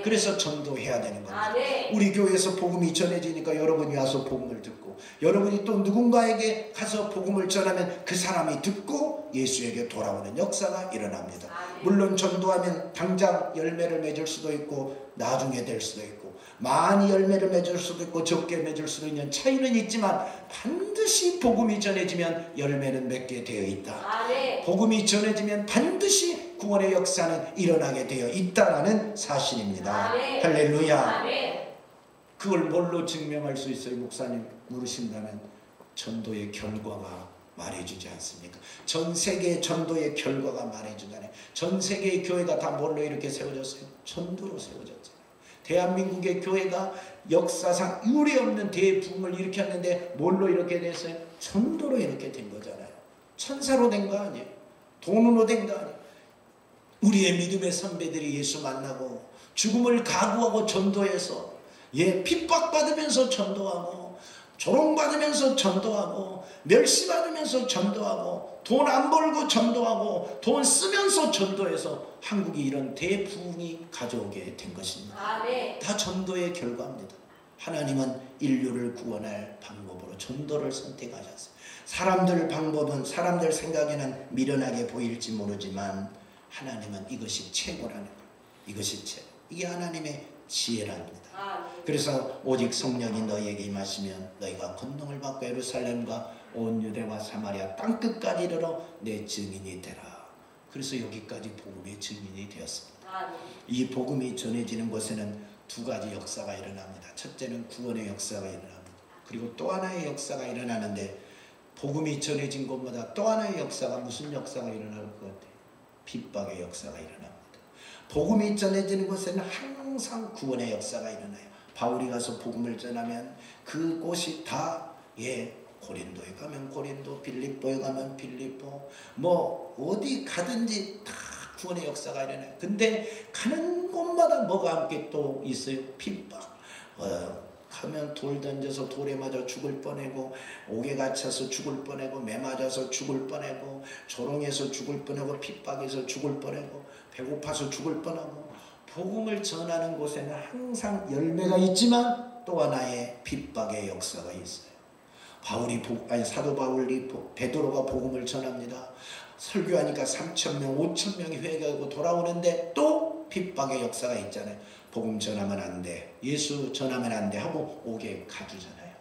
그래서 전도해야 되는 겁니다. 우리 교회에서 복음이 전해지니까 여러분이 와서 복음을 듣고 여러분이 또 누군가에게 가서 복음을 전하면 그 사람이 듣고 예수에게 돌아오는 역사가 일어납니다. 물론 전도하면 당장 열매를 맺을 수도 있고 나중에 될 수도 있고 많이 열매를 맺을 수도 있고 적게 맺을 수도 있는 차이는 있지만 반드시 복음이 전해지면 열매는 맺게 되어 있다. 복음이 전해지면 반드시 구원의 역사는 일어나게 되어 있다라는 사실입니다. 할렐루야. 그걸 뭘로 증명할 수 있어요? 목사님 물으신다면 전도의 결과가 말해주지 않습니까? 전 세계의 전도의 결과가 말해주잖아요. 전 세계의 교회가 다 뭘로 이렇게 세워졌어요? 전도로 세워졌잖아요. 대한민국의 교회가 역사상 유례없는 대부흥을 일으켰는데 뭘로 이렇게 됐어요? 전도로 이렇게 된 거잖아요. 천사로 된 거 아니에요? 돈으로 된 거 아니에요? 우리의 믿음의 선배들이 예수 만나고 죽음을 각오하고 전도해서 핍박받으면서 전도하고 조롱받으면서 전도하고 멸시받으면서 전도하고 돈 안 벌고 전도하고 돈 쓰면서 전도해서 한국이 이런 대부흥이 가져오게 된 것입니다. 아멘. 다 전도의 결과입니다. 하나님은 인류를 구원할 방법으로 전도를 선택하셨어요. 사람들 방법은 사람들 생각에는 미련하게 보일지 모르지만 하나님은 이것이 최고라는 거예요. 이것이 최고. 이게 하나님의 지혜랍니다. 그래서 오직 성령이 너희에게 임하시면 너희가 권능을 받고 예루살렘과 온 유대와 사마리아 땅끝까지 이르러 내 증인이 되라. 그래서 여기까지 복음의 증인이 되었습니다. 이 복음이 전해지는 곳에는 두 가지 역사가 일어납니다. 첫째는 구원의 역사가 일어납니다. 그리고 또 하나의 역사가 일어나는데 복음이 전해진 곳마다 또 하나의 역사가 무슨 역사가 일어날 것 같아요? 핍박의 역사가 일어납니다. 복음이 전해지는 곳에는 항상 구원의 역사가 일어나요. 바울이 가서 복음을 전하면 그곳이 다 고린도에 가면 고린도, 빌립보에 가면 빌립보, 뭐 어디 가든지 다 구원의 역사가 일어나요. 근데 가는 곳마다 뭐가 함께 또 있어요? 핍박. 가면 돌 던져서 돌에 맞아 죽을 뻔하고 옥에 갇혀서 죽을 뻔하고 매 맞아서 죽을 뻔하고 조롱해서 죽을 뻔하고 핍박해서 죽을 뻔하고 배고파서 죽을 뻔하고 복음을 전하는 곳에는 항상 열매가 있지만 또 하나의 핍박의 역사가 있어요. 사도 바울이 베드로가 복음을 전합니다. 설교하니까 3,000명, 5,000명이 회개하고 돌아오는데 또 핍박의 역사가 있잖아요. 복음 전하면 안 돼, 예수 전하면 안 돼 하고 옥에 가두잖아요.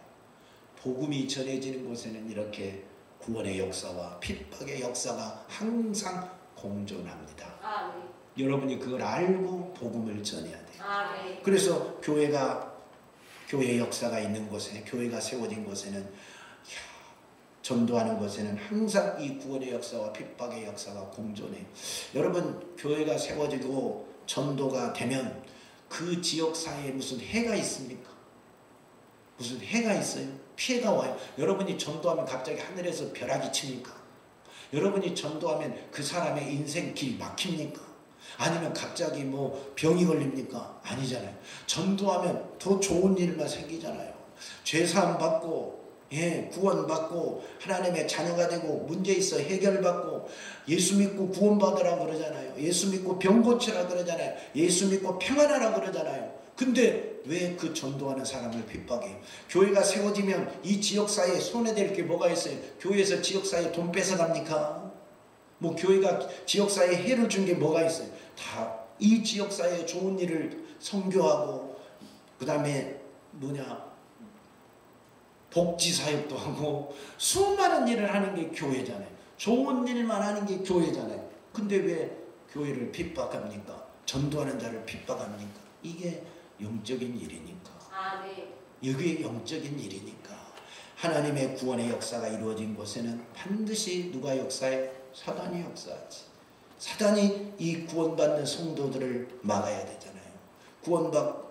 복음이 전해지는 곳에는 이렇게 구원의 역사와 핍박의 역사가 항상 공존합니다. 여러분이 그걸 알고 복음을 전해야 돼요. 그래서 교회의 역사가 있는 곳에, 교회가 세워진 곳에는, 전도하는 곳에는 항상 이 구원의 역사와 핍박의 역사가 공존해요. 여러분, 교회가 세워지고 전도가 되면 그 지역 사회에 무슨 해가 있습니까? 무슨 해가 있어요? 피해가 와요. 여러분이 전도하면 갑자기 하늘에서 벼락이 칩니까? 여러분이 전도하면 그 사람의 인생 길 막힙니까? 아니면 갑자기 뭐 병이 걸립니까? 아니잖아요. 전도하면 더 좋은 일만 생기잖아요. 죄사함 받고 구원받고 하나님의 자녀가 되고 문제 있어 해결받고 예수 믿고 구원받으라 그러잖아요. 예수 믿고 병 고치라 그러잖아요. 예수 믿고 평안하라 그러잖아요. 근데 왜 그 전도하는 사람을 핍박해요? 교회가 세워지면 이 지역사회에 손해될 게 뭐가 있어요? 교회에서 지역사회에 돈 뺏어갑니까? 뭐 교회가 지역사회에 해를 준 게 뭐가 있어요? 다 이 지역사회에 좋은 일을 선교하고 그 다음에 복지사역도 하고 수많은 일을 하는 게 교회잖아요. 좋은 일만 하는 게 교회잖아요. 근데 왜 교회를 핍박합니까? 전도하는 자를 핍박합니까? 이게 영적인 일이니까. 이게 영적인 일이니까. 하나님의 구원의 역사가 이루어진 곳에는 반드시 누가 역사해? 사단이 역사하지. 사단이 이 구원받는 성도들을 막아야 되잖아요.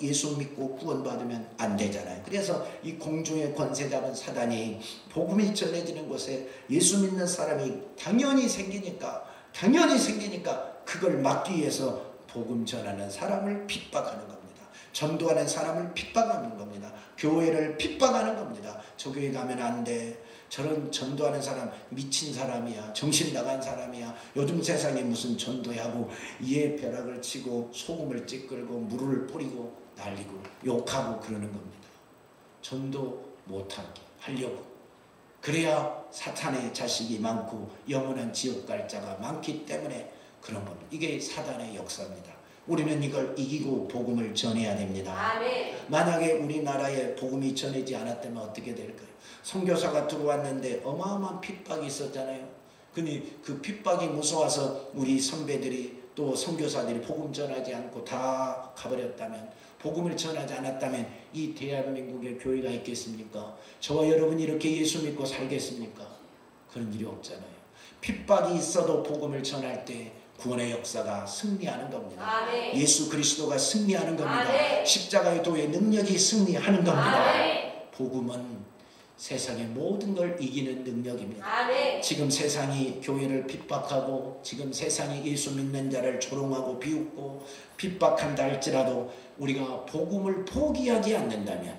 예수 믿고 구원받으면 안 되잖아요. 그래서 이 공중의 권세 잡은 사단이 복음이 전해지는 곳에 예수 믿는 사람이 당연히 생기니까 그걸 막기 위해서 복음 전하는 사람을 핍박하는 겁니다. 전도하는 사람을 핍박하는 겁니다. 교회를 핍박하는 겁니다. 저 교회 가면 안 돼. 저런 전도하는 사람 미친 사람이야. 정신 나간 사람이야. 요즘 세상에 무슨 전도하고 이에 벼락을 치고 소금을 찌끌고 물을 뿌리고 날리고 욕하고 그러는 겁니다. 전도 못하게 하려고. 그래야 사탄의 자식이 많고 영원한 지옥 갈 자가 많기 때문에 그런 겁니다. 이게 사단의 역사입니다. 우리는 이걸 이기고 복음을 전해야 됩니다. 만약에 우리나라에 복음이 전해지지 않았다면 어떻게 될까요? 선교사가 들어왔는데 어마어마한 핍박이 있었잖아요. 근데 그 핍박이 무서워서 우리 선배들이 또 선교사들이 복음 전하지 않고 다 가버렸다면, 복음을 전하지 않았다면 이 대한민국에 교회가 있겠습니까? 저와 여러분이 이렇게 예수 믿고 살겠습니까? 그런 일이 없잖아요. 핍박이 있어도 복음을 전할 때 구원의 역사가 승리하는 겁니다. 예수 그리스도가 승리하는 겁니다. 십자가의 도의 능력이 승리하는 겁니다. 복음은 세상의 모든 걸 이기는 능력입니다. 아멘. 지금 세상이 교회를 핍박하고 지금 세상이 예수 믿는 자를 조롱하고 비웃고 핍박한다 할지라도 우리가 복음을 포기하지 않는다면,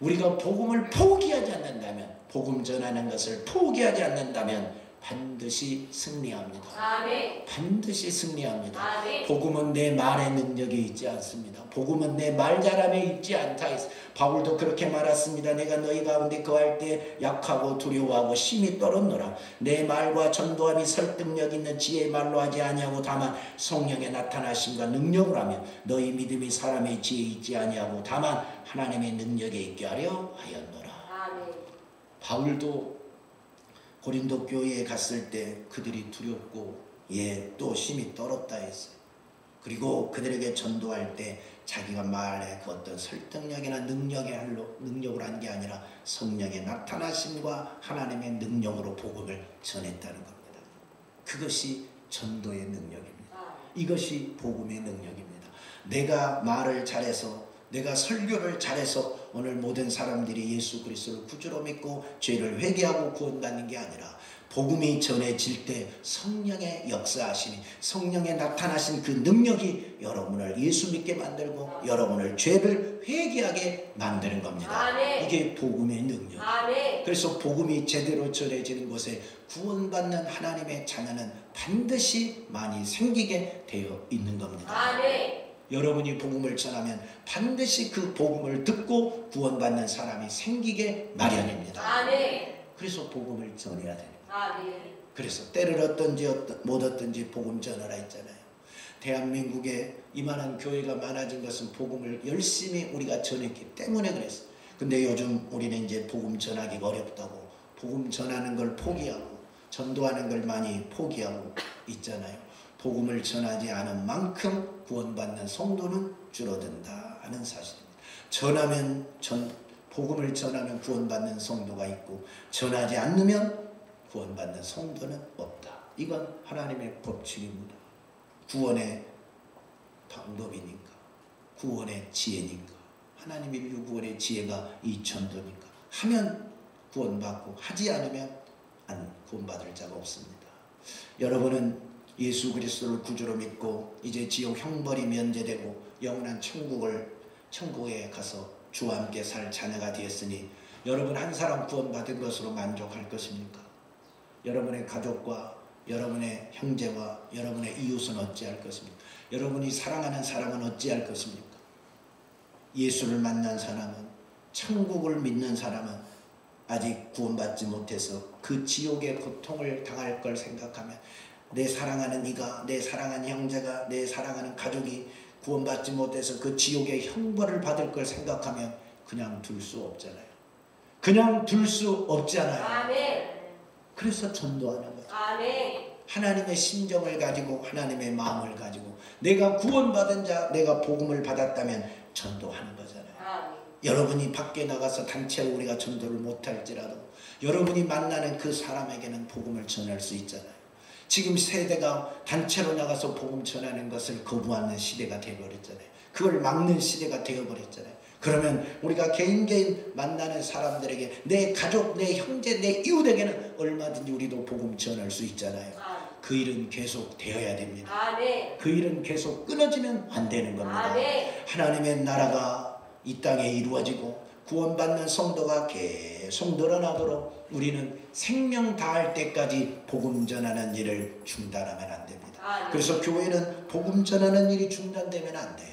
우리가 복음을 포기하지 않는다면, 복음 전하는 것을 포기하지 않는다면 반드시 승리합니다. 아멘. 반드시 승리합니다. 아멘. 복음은 내 말의 능력이 있지 않습니다. 복음은 내 말 잘함에 있지 않다. 바울도 그렇게 말했습니다. 내가 너희 가운데 거할 때 약하고 두려워하고 심히 떨었노라. 내 말과 전도함이 설득력 있는 지혜의 말로 하지 아니하고 다만 성령의 나타나심과 능력을 하며 너희 믿음이 사람의 지혜에 있지 아니하고 다만 하나님의 능력에 있게 하려 하였노라. 아멘. 바울도 고린도 교회에 갔을 때 그들이 두렵고 또 심히 떨었다 했어요. 그리고 그들에게 전도할 때 자기가 말의 그 어떤 설득력이나 능력을 한 게 아니라 성령의 나타나심과 하나님의 능력으로 복음을 전했다는 겁니다. 그것이 전도의 능력입니다. 이것이 복음의 능력입니다. 내가 말을 잘해서, 내가 설교를 잘해서 오늘 모든 사람들이 예수 그리스도를 구주로 믿고 죄를 회개하고 구원받는 게 아니라 복음이 전해질 때 성령의 역사하심이, 성령의 나타나신 그 능력이 여러분을 예수 믿게 만들고 여러분을 죄를 회개하게 만드는 겁니다. 아멘. 이게 복음의 능력. 아멘. 그래서 복음이 제대로 전해지는 곳에 구원받는 하나님의 자녀는 반드시 많이 생기게 되어 있는 겁니다. 아멘. 여러분이 복음을 전하면 반드시 그 복음을 듣고 구원받는 사람이 생기게 마련입니다. 아멘. 그래서 복음을 전해야 됩니다. 아멘. 그래서 때를 얻든지 못 얻든지 복음 전하라 했잖아요. 대한민국에 이만한 교회가 많아진 것은 복음을 열심히 우리가 전했기 때문에 그랬어요. 근데 요즘 우리는 이제 복음 전하기가 어렵다고 복음 전하는 걸 포기하고 전도하는 걸 많이 포기하고 있잖아요. 복음을 전하지 않은 만큼 구원받는 성도는 줄어든다 하는 사실입니다. 복음을 전하면 구원받는 성도가 있고 전하지 않으면 구원받는 성도는 없다. 이건 하나님의 법칙입니다. 구원의 방법이니까, 구원의 지혜니까, 하나님 인류 구원의 지혜가 이 전도니까 하면 구원받고 하지 않으면 구원받을 자가 없습니다. 여러분은 예수 그리스도를 구주로 믿고 이제 지옥 형벌이 면제되고 영원한 천국에 가서 주와 함께 살 자녀가 되었으니 여러분 한 사람 구원받은 것으로 만족할 것입니까? 여러분의 가족과 여러분의 형제와 여러분의 이웃은 어찌할 것입니까? 여러분이 사랑하는 사람은 어찌할 것입니까? 예수를 만난 사람은, 천국을 믿는 사람은 아직 구원받지 못해서 그 지옥의 고통을 당할 걸 생각하면 내 사랑하는 이가, 내 사랑하는 형제가, 내 사랑하는 가족이 구원받지 못해서 그 지옥의 형벌을 받을 걸 생각하면 그냥 둘 수 없잖아요. 그냥 둘 수 없잖아요. 아멘. 그래서 전도하는 거예요. 아멘. 하나님의 심정을 가지고 하나님의 마음을 가지고 내가 구원받은 자, 내가 복음을 받았다면 전도하는 거잖아요. 아멘. 여러분이 밖에 나가서 단체로 우리가 전도를 못할지라도 여러분이 만나는 그 사람에게는 복음을 전할 수 있잖아요. 지금 세대가 단체로 나가서 복음 전하는 것을 거부하는 시대가 되어버렸잖아요. 그걸 막는 시대가 되어버렸잖아요. 그러면 우리가 개인 만나는 사람들에게 내 가족, 내 형제, 내 이웃에게는 얼마든지 우리도 복음 전할 수 있잖아요. 그 일은 계속 되어야 됩니다. 아멘. 그 일은 계속 끊어지면 안 되는 겁니다. 아멘. 하나님의 나라가 이 땅에 이루어지고 구원받는 성도가 계속 늘어나도록 우리는 생명 다할 때까지 복음 전하는 일을 중단하면 안 됩니다. 아멘. 그래서 교회는 복음 전하는 일이 중단되면 안 돼요.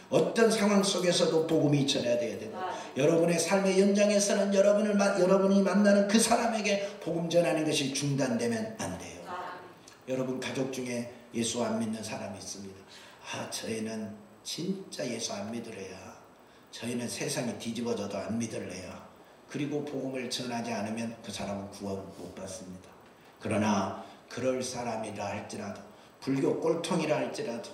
어떤 상황 속에서도 복음이 전해야 돼야 됩니다. 여러분의 삶의 연장에서는 여러분이 만나는 그 사람에게 복음 전하는 것이 중단되면 안 돼요. 여러분 가족 중에 예수 안 믿는 사람이 있습니다. 저희는 진짜 예수 안 믿으래야. 저희는 세상이 뒤집어져도 안 믿을래야. 그리고 복음을 전하지 않으면 그 사람은 구원 못 받습니다. 그러나 그럴 사람이라 할지라도, 불교 꼴통이라 할지라도,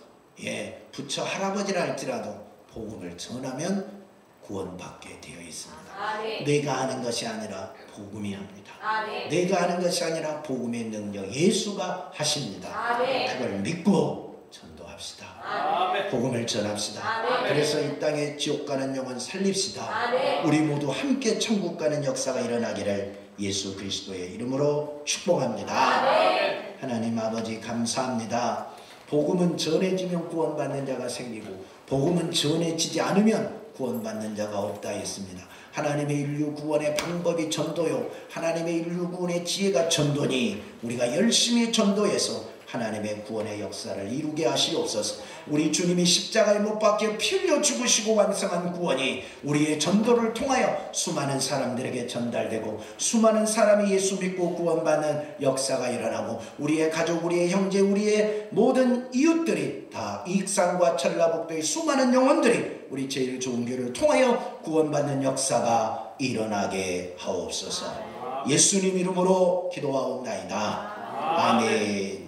부처 할아버지라 할지라도 복음을 전하면 구원받게 되어 있습니다. 아멘. 내가 하는 것이 아니라 복음이 합니다. 아멘. 내가 하는 것이 아니라 복음의 능력 예수가 하십니다. 아멘. 그걸 믿고 전도합니다. 전합시다. 아멘. 복음을 전합시다. 아멘. 그래서 이 땅에 지옥 가는 영혼 살립시다. 아멘. 우리 모두 함께 천국 가는 역사가 일어나기를 예수 그리스도의 이름으로 축복합니다. 아멘. 하나님 아버지 감사합니다. 복음은 전해지면 구원받는 자가 생기고 복음은 전해지지 않으면 구원받는 자가 없다 했습니다. 하나님의 인류 구원의 방법이 전도요, 하나님의 인류 구원의 지혜가 전도니 우리가 열심히 전도해서 하나님의 구원의 역사를 이루게 하시옵소서. 우리 주님이 십자가에 못 박혀 피 흘려 죽으시고 완성한 구원이 우리의 전도를 통하여 수많은 사람들에게 전달되고 수많은 사람이 예수 믿고 구원받는 역사가 일어나고 우리의 가족, 우리의 형제, 우리의 모든 이웃들이 다 익산과 전라북도의 수많은 영혼들이 우리 제일 좋은 교회를 통하여 구원받는 역사가 일어나게 하옵소서. 예수님 이름으로 기도하옵나이다. 아멘.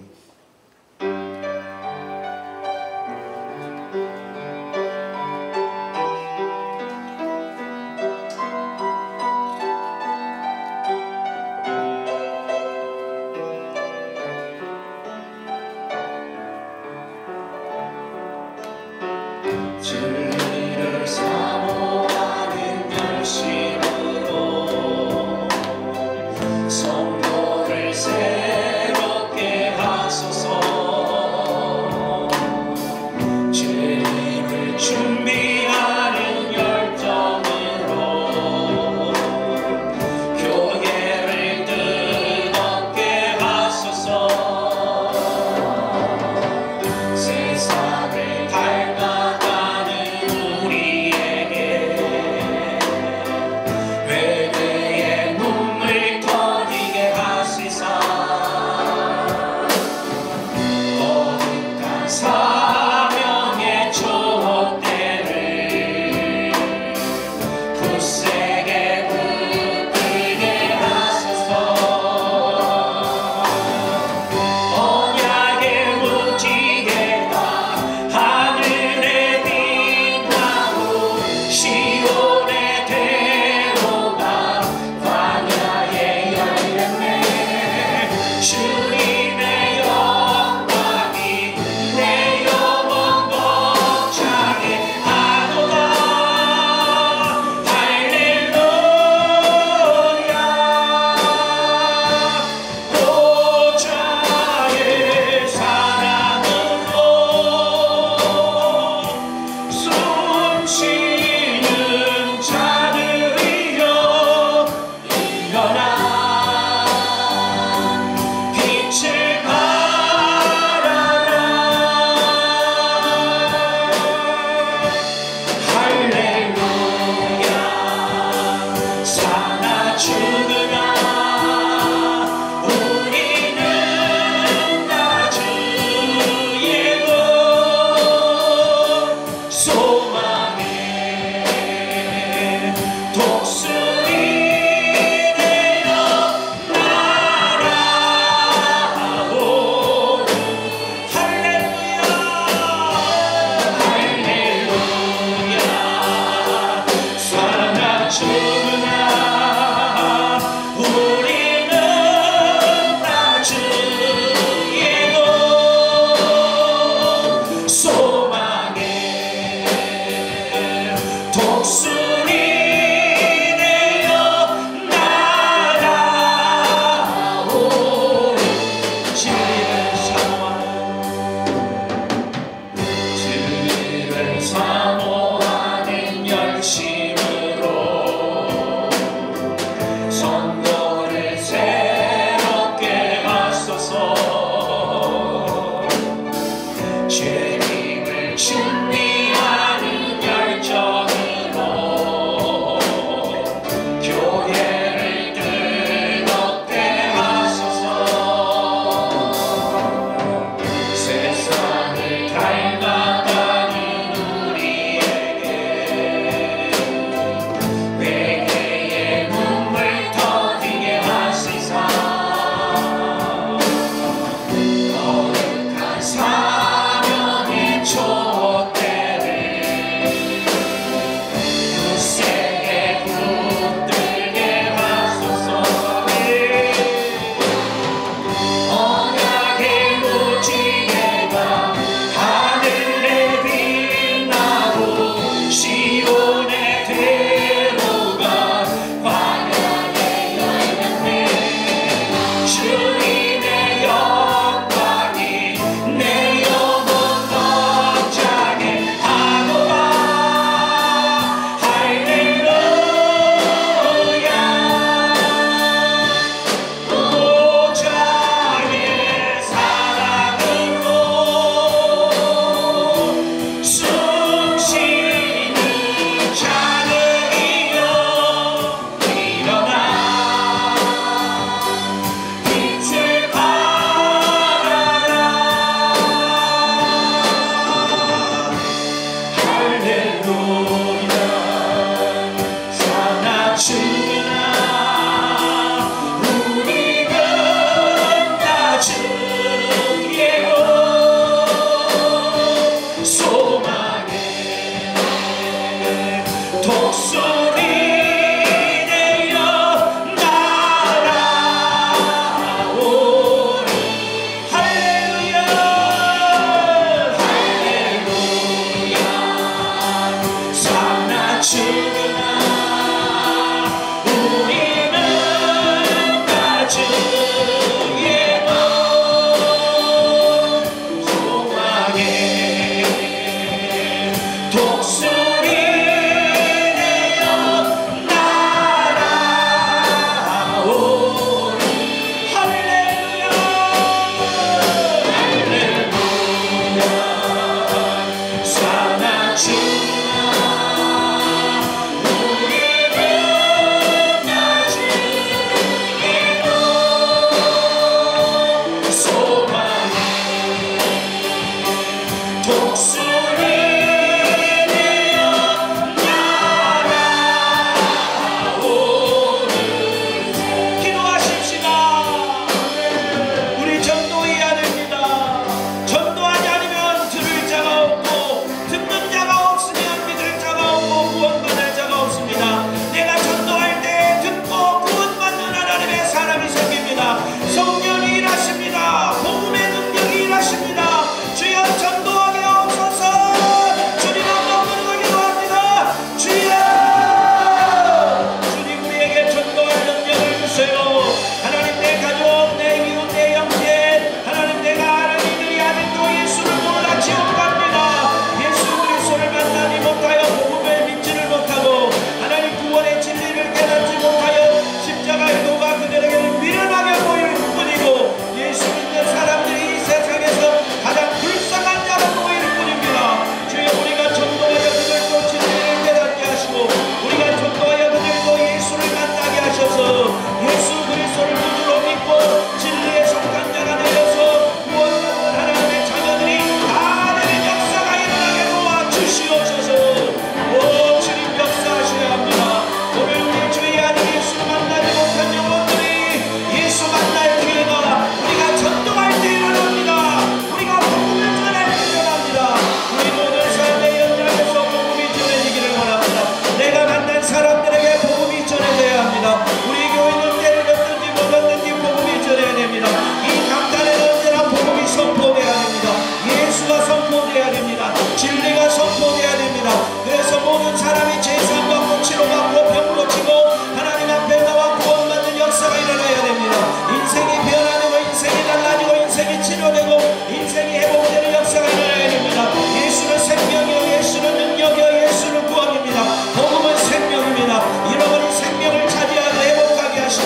진리를 사모하는 열심으로 성도를 새롭게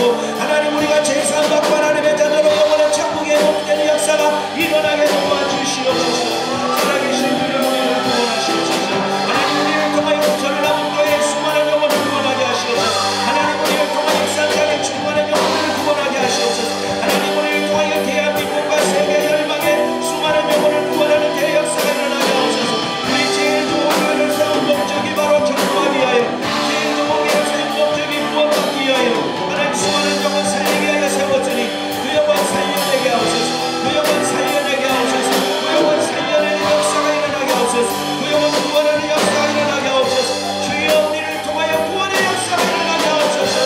하옵시고 하나님 우리가 제사함받고 하나님의 자녀로 영원한 천국에 복되는 역사가 일어나게 도와주시옵소서. 살아계신 주님 우리를 구원하시옵소서. 하나님 우리를 통하여 전라북도의 수많은 영혼을 구원하게 하시옵소서. 하나님 우리를 통하여 산장의 충만한 영혼을 구원하게 하시옵소서. 하나님 우리를 통하여 대한민국과 세계 열방의 수많은 영혼을 구원하는 대역사가 일어나게 하옵소서. 우리 제일 좋은 교회를 세운 목적이 바로 전도하기 위하여, 제일 좋은 교회를 세운 목적이 구원받기 위하여 하나님 수많은 영혼 살리게 하여 세웠으니 그 영혼 살려내게 하옵소서. 그 영혼 살려내게 하옵소서. 그 영혼 살려내는 역사가 일어나게 하옵소서. 그 영혼 구원하는 역사가 일어나게 하옵소서. 주여 우리를 통하여 구원의 역사가 일어나게 하옵소서.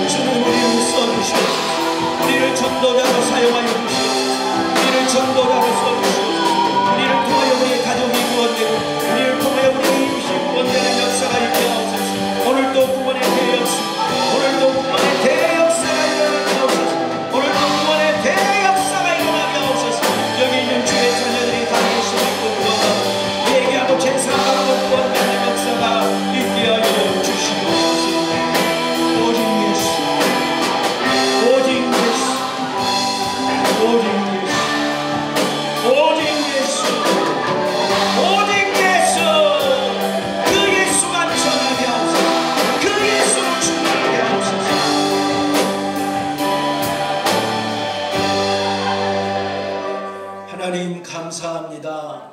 주님 우리를 써주시옵소서. 우리를 전도자로 사용하여 주시옵소서. 우리를 전도자로 써주시옵소서. 우리를 통하여 우리의 가족이 구원되고 우리를 통하여 우리의 이웃이 구원되는 역사가 있게 하옵소서. 오늘도 구원의 대역사, 오늘도 구원의 대역사가 일어나게 하옵소서. 오늘도 구원의 대역사가 일어나게 하옵소서. 여기 있는 주의 자녀들이 다 예수 믿고 구원하고 얘기하고 제사하고 구원되는 역사가 있게 하여 주시옵소서. 오직 예수, 오직 예수, 오직 예수, 오직 예수, 오직 예수. 그 예수만 전하게 하옵소서. 그 예수로 충만하게 하옵소서. 하나님 감사합니다.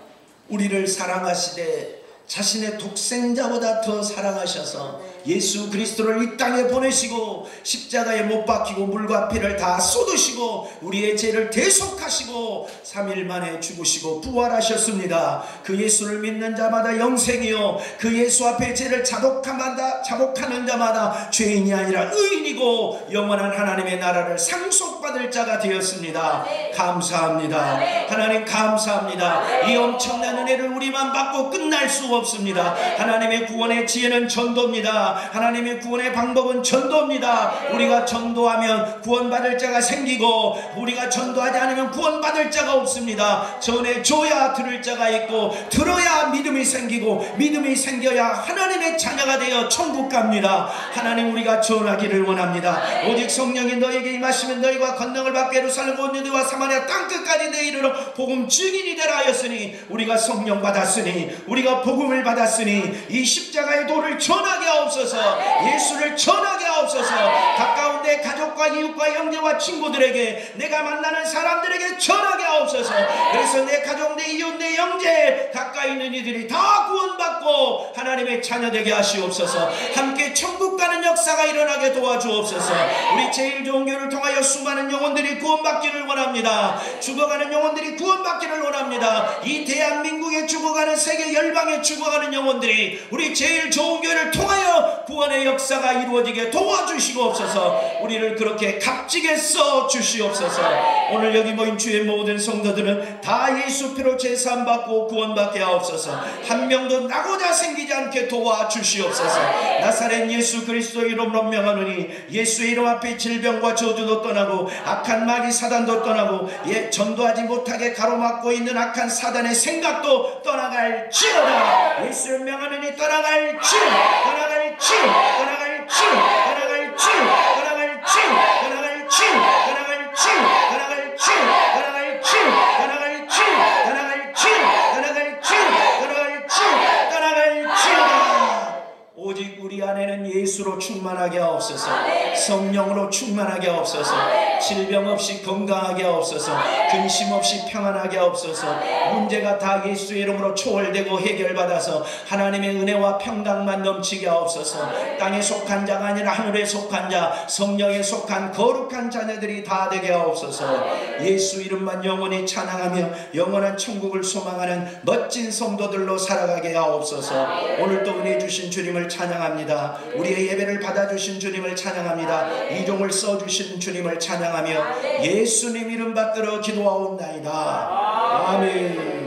우리를 사랑하시되 자신의 독생자보다 더 사랑하셔서 예수 그리스도를 이 땅에 보내시고 십자가에 못 박히고 물과 피를 다 쏟으시고 우리의 죄를 대속하시고 3일 만에 죽으시고 부활하셨습니다. 그 예수를 믿는 자마다 영생이요 그 예수 앞에 죄를 자복하는 자마다 죄인이 아니라 의인이고 영원한 하나님의 나라를 상속받을 자가 되었습니다. 감사합니다. 하나님 감사합니다. 이 엄청난 은혜를 우리만 받고 끝날 수 없습니다. 하나님의 구원의 지혜는 전도입니다. 하나님의 구원의 방법은 전도입니다. 우리가 전도하면 구원받을 자가 생기고 우리가 전도하지 않으면 구원받을 자가 없습니다. 전해줘야 들을 자가 있고 들어야 믿음이 생기고 믿음이 생겨야 하나님의 자녀가 되어 천국 갑니다. 하나님 우리가 전하기를 원합니다. 오직 성령이 너에게 임하시면 너희가 권능을 받게 예루살렘 온 유대와 사마리아 땅끝까지 내 이르러 복음 증인이 되라 하였으니 우리가 성령 받았으니 우리가 복음을 받았으니 이 십자가의 도를 전하게 하옵소서. 예수를 전하게 하옵소서. 가까운데 가족과 이웃과 형제와 친구들에게 내가 만나는 사람들에게 전하게 하옵소서. 그래서 내 가족 내 이웃 내 형제 가까이 있는 이들이 다 구원받고 하나님의 자녀 되게 하시옵소서. 함께 천국 가는 역사가 일어나게 도와주옵소서. 우리 제일 좋은 교회를 통하여 수많은 영혼들이 구원받기를 원합니다. 죽어가는 영혼들이 구원받기를 원합니다. 이 대한민국에 죽어가는 세계 열방에 죽어가는 영혼들이 우리 제일 좋은 교회를 통하여 구원의 역사가 이루어지게 도와주시옵소서. 우리를 그렇게 값지게 써 주시옵소서. 오늘 여기 모인 주의 모든 성도들은 다 예수 피로 제사함받고 구원받게 하옵소서. 한 명도 나고자 생기지 않게 도와주시옵소서. 나사렛 예수 그리스도의 이름으로 명하노니 예수의 이름 앞에 질병과 저주도 떠나고 악한 마귀 사단도 떠나고 전도하지 못하게 가로막고 있는 악한 사단의 생각도 떠나갈지어다. 예수를 명하노니 떠나갈지어다. 떠나갈지어다. 오직 우리 안에는 예수로 충만하게 하옵소서. 성령으로 충만하게 하옵소서. 질병 없이 건강하게 하옵소서. 근심 없이 평안하게 하옵소서. 문제가 다 예수의 이름으로 초월되고 해결받아서 하나님의 은혜와 평강만 넘치게 하옵소서. 땅에 속한 자가 아니라 하늘에 속한 자, 성령에 속한 거룩한 자녀들이 다 되게 하옵소서. 예수 이름만 영원히 찬양하며 영원한 천국을 소망하는 멋진 성도들로 살아가게 하옵소서. 오늘도 은혜 주신 주님을 찬양합니다. 우리의 예배를 받아주신 주님을 찬양합니다. 이종을 써주신 주님을 찬양하며 예수님 이름 받들어 기도하옵나이다. 아멘.